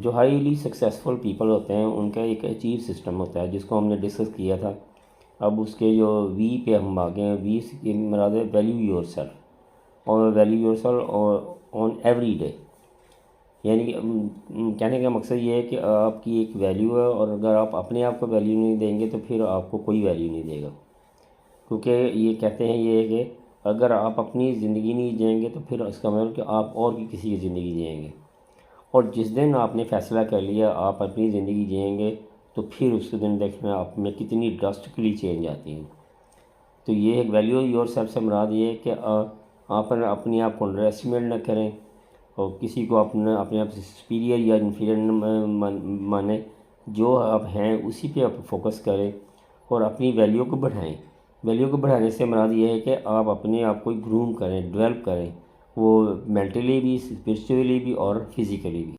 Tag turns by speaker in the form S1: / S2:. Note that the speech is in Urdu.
S1: جو ہائیلی سکسیزفل پیپل ہوتے ہیں ان کا ایک اچیو سسٹم ہوتا ہے جس کو ہم نے ڈسکس کیا تھا. اب اس کے جو وی پہ ہم آگے ہیں. وی سے مراد ہے ویلیو یور سیلف، اور value your self on every day. یعنی کہنے کا مقصد یہ ہے کہ آپ کی ایک ویلیو ہے، اور اگر آپ اپنے آپ کو ویلیو نہیں دیں گے تو پھر آپ کو کوئی ویلیو نہیں دے گا. کیونکہ یہ کہتے ہیں یہ ہے کہ اگر آپ اپنی زندگی نہیں جئیں گے تو پھر اس کا مطلب کہ آپ اور بھی کسی کی زندگی جئیں گے. اور جس دن آپ نے فیصلہ کر لیا آپ اپنی زندگی جئیں گے تو پھر اس دن دیکھنا آپ میں کتنی ڈراسٹکلی چینج آتی ہیں. تو یہ ایک ویلیو یور سیلف سے مراد یہ ہے کہ آپ اپنے آپ کو انڈر ایسٹیمیٹ نہ کریں، اور کسی کو اپنے آپ سے سپیریئر یا انفیریئر مانیں. جو آپ ہیں اسی پہ آپ فوکس کریں اور اپنی ویلیو کو بڑھائیں. ویلیو کو بڑھانے سے مراد یہ ہے کہ آپ اپنے آپ کو گروم کریں، ڈیولپ کریں، وہ مینٹلی بھی، اسپرچولی بھی اور فزیکلی بھی.